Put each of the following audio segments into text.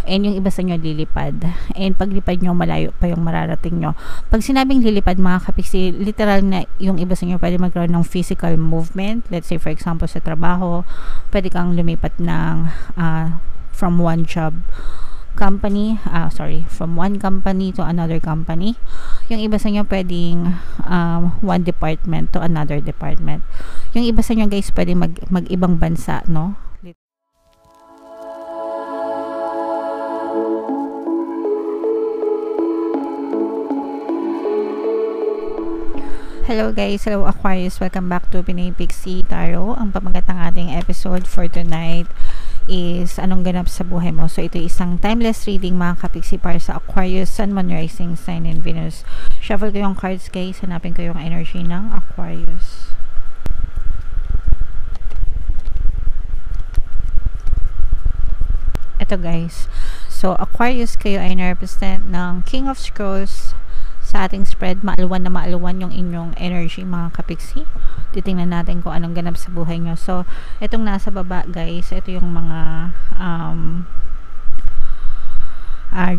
and yung iba sa inyo lilipad, and paglipad nyo malayo pa yung mararating nyo. Pag sinabing lilipad mga kapiksi, literal na yung iba sa inyo pwede magkaroon ng physical movement. Let's say for example sa trabaho, pwede kang lumipat ng from one company to another company. Yung iba sa inyo pwedeng one department to another department. Yung iba sa inyo guys pwedeng mag-ibang bansa, no? Hello guys, hello Aquarius, welcome back to Pinay Pixie Tarot. Ang pamagat ng ating episode for tonight is anong ganap sa buhay mo. So ito isang timeless reading mga kapiksi para sa Aquarius, Sun, Moon, Rising Sign, and Venus. Shuffle ko yung cards guys, hanapin ko yung energy ng Aquarius. Ito guys, so Aquarius, kayo ay na-represent ng King of Scrolls. Sa ating spread, maaluwan na maaluwan yung inyong energy mga kapiksi. Titingnan natin kung anong ganap sa buhay nyo. So, itong nasa baba guys, ito yung mga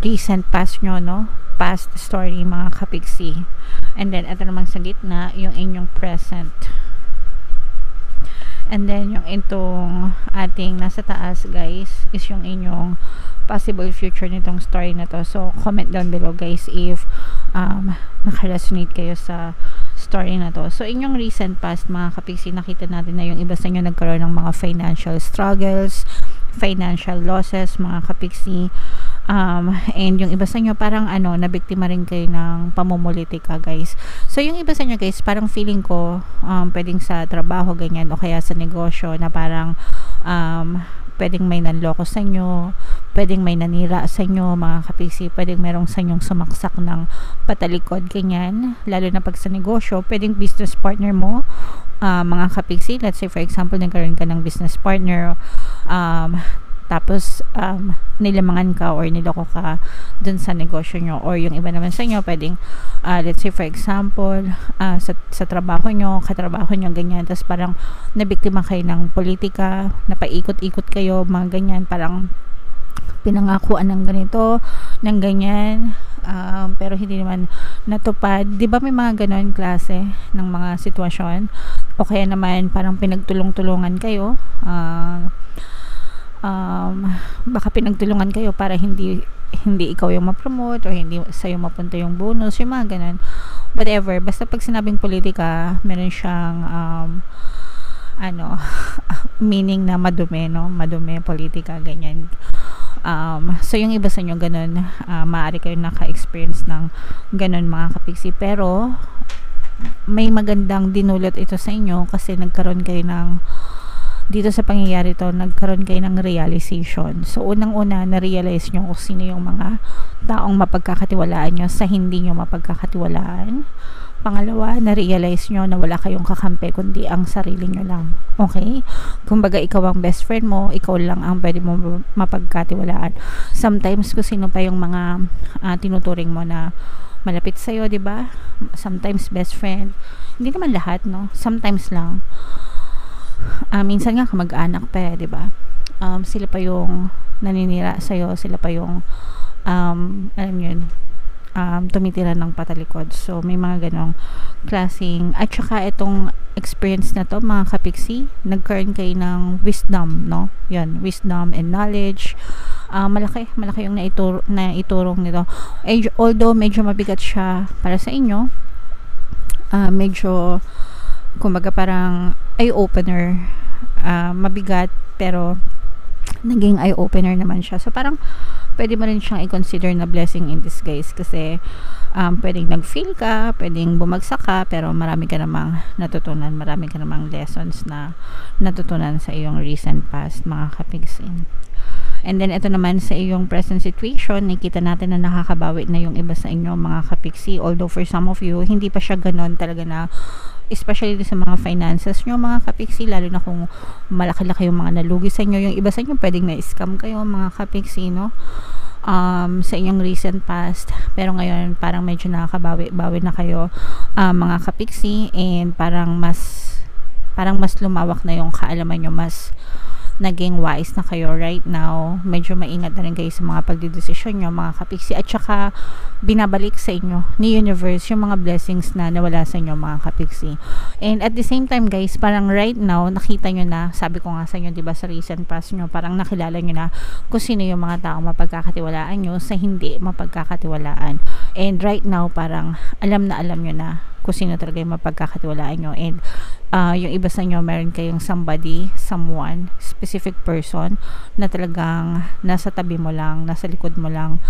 recent past nyo, no? Past story mga kapiksi. And then, ito namang sa gitna, yung inyong present. And then, yung itong ating nasa taas guys, is yung inyong possible future nitong story na to. So, comment down below guys if nakaresonate kayo sa story na to. So, inyong recent past mga kapiksi, nakita natin na yung iba sa inyo nagkaroon ng mga financial struggles, financial losses mga kapiksi, and yung iba sa inyo parang nabiktima rin kayo ng pamumulitika guys. So, yung iba sa inyo guys, parang feeling ko pwedeng sa trabaho ganyan o kaya sa negosyo na parang pwedeng may nanloko sa inyo, pwedeng may nanira sa inyo mga kapiksi, pwedeng merong sa inyong sumaksak ng patalikod ganyan, lalo na pag sa negosyo, pwedeng business partner mo mga kapiksi, let's say for example nagkaroon ka ng business partner, tapos nilamangan ka or niloko ka dun sa negosyo nyo, or yung iba naman sa inyo pwedeng let's say for example sa trabaho nyo, katrabaho nyo ganyan, tapos parang nabiktima kayo ng politika, napaikot-ikot kayo mga ganyan, parang pinangakuan ng ganito, ng ganyan, pero hindi naman natupad. Di ba may mga ganon klase ng mga sitwasyon? O kaya naman parang pinagtulong-tulungan kayo, baka pinagtulungan kayo para hindi ikaw yung ma-promote or hindi sa'yo mapunta yung bonus, yung mga ganun, whatever. Basta pag sinabing politika, meron siyang meaning na madumi, no? Madumi, politika, ganyan. So yung iba sa inyo ganun, maaari kayo naka-experience ng ganun mga kapiksi, pero may magandang dinulot ito sa inyo kasi nagkaroon kayo ng dito sa pangyayari to, nagkaroon kayo ng realization. So, unang-una, na-realize nyo kung sino yung mga taong mapagkakatiwalaan nyo sa hindi nyo mapagkakatiwalaan. Pangalawa, na-realize nyo na wala kayong kakampi, kundi ang sarili nyo lang. Okay? Kumbaga, ikaw ang best friend mo, ikaw lang ang pwede mo mapagkatiwalaan. Sometimes, kung sino pa yung mga tinuturing mo na malapit sa'yo, diba? Sometimes, best friend. Hindi naman lahat, no? Sometimes lang. Minsan nga kamag-anak pa, di ba? Sila pa yung naninira sa'yo, sila pa yung alam yun, tumitira ng patalikod. So may mga ganong klaseng, at saka itong experience na to mga kapiksi, nagkaroon kayo ng wisdom, no? Yan, wisdom and knowledge. Malaki yung naiturong nito. Although medyo mabigat siya para sa inyo, medyo kumbaga parang eye-opener, mabigat pero naging eye-opener naman siya. So parang pwede mo rin siyang i-consider na blessing in disguise kasi pwedeng nag-fail ka, pwedeng bumagsak ka, pero marami ka namang natutunan, marami ka namang lessons na natutunan sa iyong recent past mga kapigsin. And then ito naman sa iyong present situation, nakita natin na nakakabawi na yung iba sa inyo mga kapiksi, although for some of you hindi pa siya ganon talaga na, especially sa mga finances nyo mga kapiksi, lalo na kung malaki-laki yung mga nalugi sa inyo. Yung iba sa inyo pwedeng na-scam kayo mga kapiksi, no? Sa inyong recent past, pero ngayon parang medyo nakakabawi na kayo mga kapiksi, and parang mas lumawak na yung kaalaman nyo, mas naging wise na kayo right now. Medyo maingat na rin kayo sa mga pagdidesisyon nyo, mga kapiksi. At saka, binabalik sa inyo ni universe yung mga blessings na nawala sa inyo, mga kapiksi. And at the same time, guys, parang right now, nakita nyo na, sabi ko nga sa inyo, diba, sa recent past nyo, parang nakilala nyo na kung sino yung mga tao mapagkakatiwalaan nyo sa hindi mapagkakatiwalaan. And right now, parang alam nyo na kung sino talaga yung mapagkakatiwalaan nyo. And yung iba sa inyo, meron kayong somebody, someone, specific person na talagang nasa tabi mo lang, nasa likod mo lang,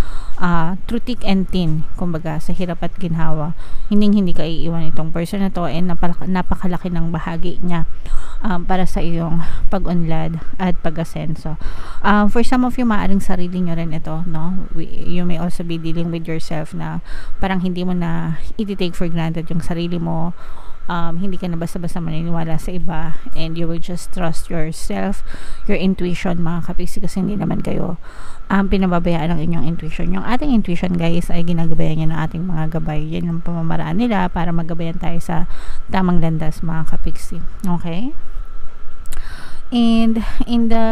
through thick and thin, kumbaga sa hirap at ginhawa, hindi ka iiwan itong person na to, and napakalaki ng bahagi niya para sa iyong pag-unlad at pag-asenso. For some of you, maaring sarili nyo rin ito, no? You may also be dealing with yourself na parang hindi mo na i-take for granted yung sarili mo. Hindi ka na basta-basta maniniwala sa iba, and you will just trust yourself, your intuition, mga kapiksi, kasi hindi naman kayo pinababayaan ng inyong intuition. Yung ating intuition, guys, ay ginagabayan niya ng ating mga gabay. Yan ang pamamaraan nila para magabayan tayo sa tamang landas, mga kapiksi. Okay? And in the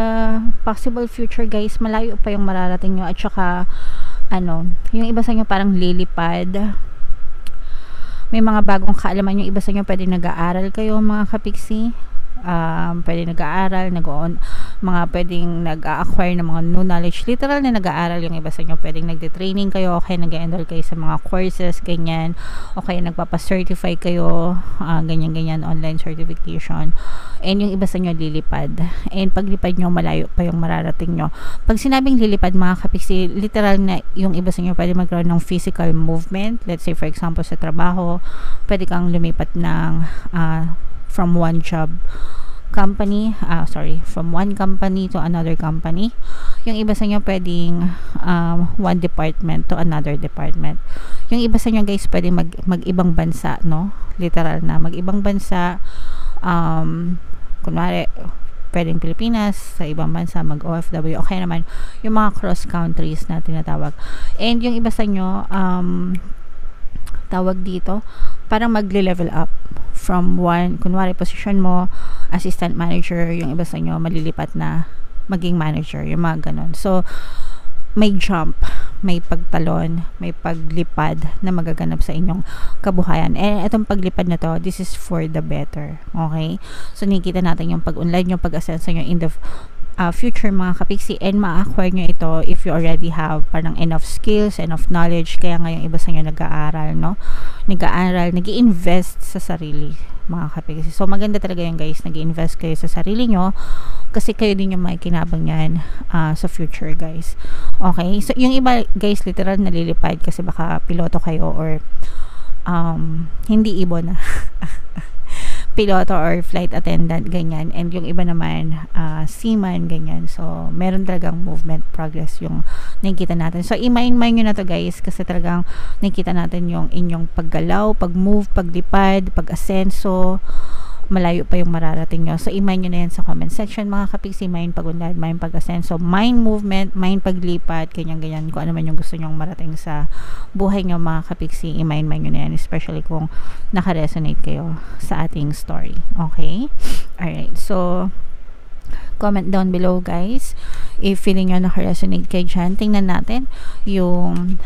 possible future, guys, malayo pa yung mararating nyo, at saka yung iba sa inyo parang lilipad. May mga bagong kaalaman yung iba sa inyo. Pwede nag-aaral kayo, mga kapiksi. Pwede nag-aaral, mga pwedeng nag-acquire ng mga new knowledge. Literal na nag-aaral yung iba sa inyo. Pwedeng nagde-training kayo, okay, nag-enroll kayo sa mga courses, ganyan. Okay, nagpapa-certify kayo, ganyan-ganyan, online certification. And yung iba sa inyo lilipad. And paglipad nyo, malayo pa yung mararating nyo. Pag sinabing lilipad, mga kapiksi, literal na yung iba sa inyo pwede magkaroon ng physical movement. Let's say, for example, sa trabaho, pwede kang lumipat ng from one company to another company. Yung iba sa inyo pwedeng one department to another department. Yung iba sa inyo, guys, pwedeng mag-ibang bansa, no? Literal na mag-ibang bansa. Kunwari, pwedeng Pilipinas, sa ibang bansa, mag-OFW, okay naman. Yung mga cross countries na tinatawag. And yung iba sa inyo, tawag dito, parang magle-level up from one, kunwari position mo assistant manager, yung iba sa inyo malilipat na maging manager, yung mga ganon. So may jump, may pagtalon, may paglipad na magaganap sa inyong kabuhayan. And itong paglipad na to, this is for the better. Okay? So nakikita natin yung pag-unlad nyo, pag-asenso nyo in the future, mga kapiksi, and ma-acquire nyo ito if you already have parang enough skills, enough knowledge. Kaya ngayon iba sa inyo nag-aaral, no? Nag-aaral, nag-i-invest sa sarili, mga kapiksi. So maganda talaga yung, guys, nag-i-invest kayo sa sarili nyo kasi kayo din yung may kinabang yan sa future, guys. Okay? So yung iba, guys, literal nalilipad kasi baka piloto kayo or hindi ibon na piloto or flight attendant, ganyan. And yung iba naman, seaman, ganyan. So, meron talagang movement, progress yung nakikita natin. So, i-mind nyo na to, guys, kasi talagang nakikita natin yung inyong paggalaw, pag-move, paglipad, pag-asenso, malayo pa yung mararating nyo. So, i-mind nyo na yan sa comment section, mga kapiksi. Mind pag-unlad, mind pag-asenso, mind movement, mind paglipat, ganyan-ganyan. Kung ano man yung gusto nyong marating sa buhay nyo, mga kapiksi, i-mind nyo na yan. Especially kung naka-resonate kayo sa ating story. Okay? Alright. So, comment down below, guys, if feeling nyo naka-resonate kayo dyan. Tingnan natin yung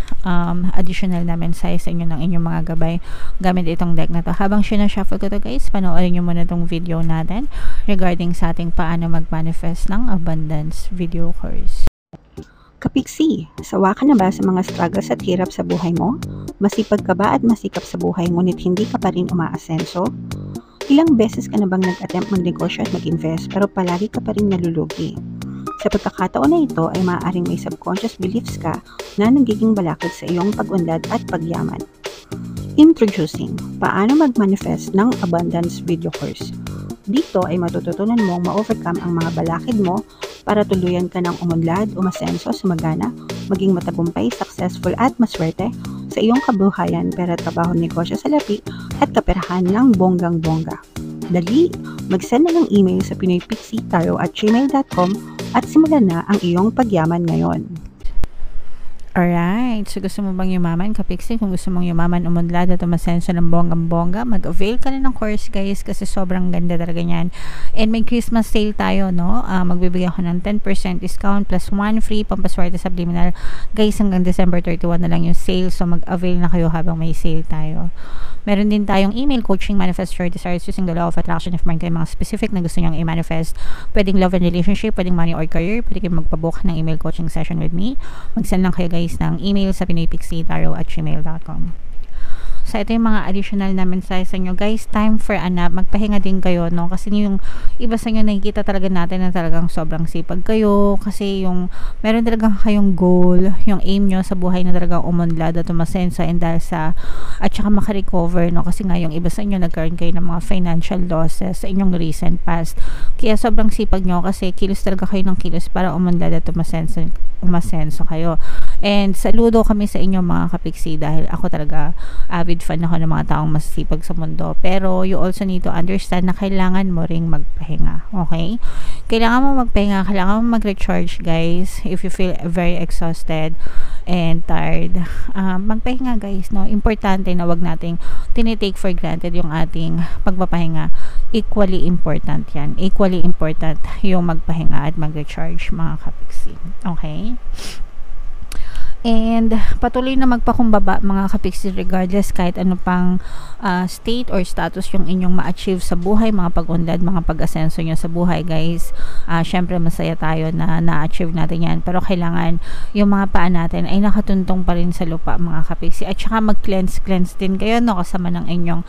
additional na mensahe sa inyo ng inyong mga gabay gamit itong deck na to. Habang sinashuffle ko to, guys, panoorin nyo muna itong video natin regarding sa ating paano mag-manifest ng abundance video course. Kapiksi, sawa ka na ba sa mga struggles at hirap sa buhay mo? Masipag ka ba at masikap sa buhay ngunit hindi ka pa rin umaasenso? Ilang beses ka na bang nag-attempt magnegosyo at mag-invest pero palagi ka pa rin nalulugi? Sa pagkakataon na ito ay maaaring may subconscious beliefs ka na nagiging balakid sa iyong pag-unlad at pagyaman. Introducing, paano mag-manifest ng abundance video course. Dito ay matututunan mong ma-overcome ang mga balakid mo para tuluyan ka ng umunlad, umasenso, sumagana, maging matagumpay, successful at maswerte sa iyong kabuhayan, pera, trabaho, negosyo, salapi at kaperahan ng bonggang-bongga. Dali, mag-send na ng email sa pinoypixitaro@gmail.com at simulan na ang iyong pagyaman ngayon. Alright, so gusto mo bang yumaman, kapiksi? Kung gusto mong yumaman, umunlad at umasenso ng bonggang-bongga, mag-avail ka na ng course guys kasi sobrang ganda talaga niyan. And may Christmas sale tayo, no? Magbibigay ako ng 10% discount plus 1 free pampaswerte subliminal. Guys, hanggang December 31 na lang yung sale, so mag-avail na kayo habang may sale tayo. Meron din tayong email coaching, manifest your desires using the law of attraction. If meron kayo mga specific na gusto nyong i-manifest, pwedeng love and relationship, pwedeng money or career, pwede kayo magpabook ng email coaching session with me. Mag-send lang kayo guys ng email sa pinoypixie@gmail.com. So, ito yung mga additional na mensahe sa inyo. Guys, time for a nap. Magpahinga din kayo, no? Kasi yung iba sa inyo, nakikita talaga natin na talagang sobrang sipag kayo. Kasi yung, meron talagang kayong goal, yung aim nyo sa buhay na talagang umunlad at umasenso and dahil sa, at saka makarecover, no? Kasi nga yung iba sa inyo, nagkaroon kayo ng mga financial losses sa inyong recent past. Kaya sobrang sipag nyo kasi kilos talaga kayo ng kilos para umunlad at umasenso kayo. And saludo kami sa inyo mga kapiksi dahil ako talaga avid fan ako ng mga taong masisipag sa mundo. Pero you also need to understand na kailangan mo ring magpahinga. Okay? Kailangan mo magpahinga, kailangan mo mag-recharge guys. If you feel very exhausted and tired, magpahinga guys, no? Importante na wag nating tinitake for granted yung ating pagpapahinga. Equally important yan. Equally important yung magpahinga at mag-recharge mga kapiksi. Okay? And patuloy na magpakumbaba mga kapiksi regardless kahit ano pang state or status yung inyong ma-achieve sa buhay, mga pag-unlad, mga pag-asenso nyo sa buhay guys. Syempre masaya tayo na na-achieve natin yan, pero kailangan yung mga paa natin ay nakatuntong pa rin sa lupa mga kapiksi. At saka mag-cleanse din kayo, no, kasama ng inyong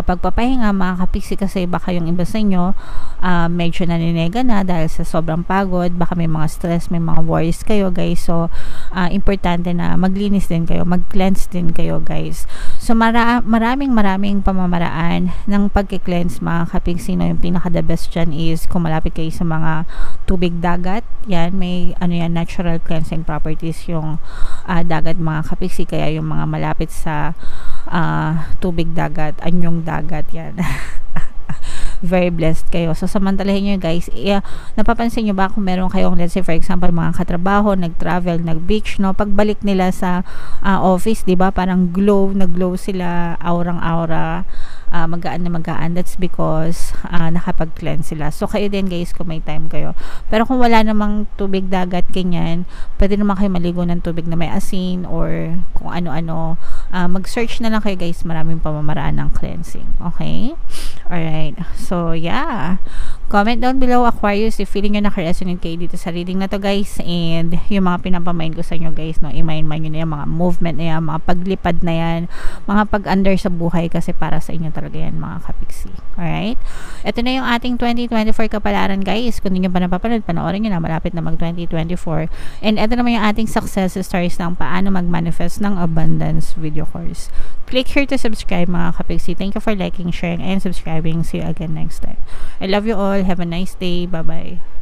pagpapahinga mga kapiksi, kasi baka yung iba sa inyo medyo naninega na dahil sa sobrang pagod, baka may mga stress, may mga worries kayo guys. So importante na maglinis din kayo, mag-cleanse din kayo guys. So maraming pamamaraan ng pag-cleanse mga kapiksi, no? Yung pinaka the best dyan is kung malapit kayo sa mga tubig dagat, yan may natural cleansing properties yung dagat mga kapiksi, kaya yung mga malapit sa tubig dagat, anyong dagat yan very blessed kayo. So samantalahin nyo guys, napapansin nyo ba kung meron kayong, let's say for example, mga katrabaho, nag-travel, nag-beach, no? Pagbalik nila sa office, di ba, parang nag-glow sila, aurang-aura, magaan na magaan. That's because nakapag-cleanse sila. So kayo din guys kung may time kayo. Pero kung wala namang tubig dagat ganyan, pwede naman kayo maligo ng tubig na may asin or kung ano-ano. Mag-search na lang kayo guys, maraming pamamaraan ng cleansing. Okay? Alright. So yeah. Comment down below Aquarius if feeling nyo naka-resonate kayo dito sa reading na to guys, and yung mga pinapamain ko sa inyo guys, no, imayin nyo na yan, mga movement na yan, mga paglipad na yan, mga pag-under sa buhay, kasi para sa inyo talaga yan mga kapiksi. Alright? Ito na yung ating 2024 kapalaran guys. Kung hindi nyo pa napapanood, panoorin nyo na, malapit na mag 2024. And ito naman yung ating success stories ng paano mag-manifest ng abundance video course. Click here to subscribe mga kapiksi. Thank you for liking, sharing, and subscribing. See you again next time. I love you all. Have a nice day. Bye-bye.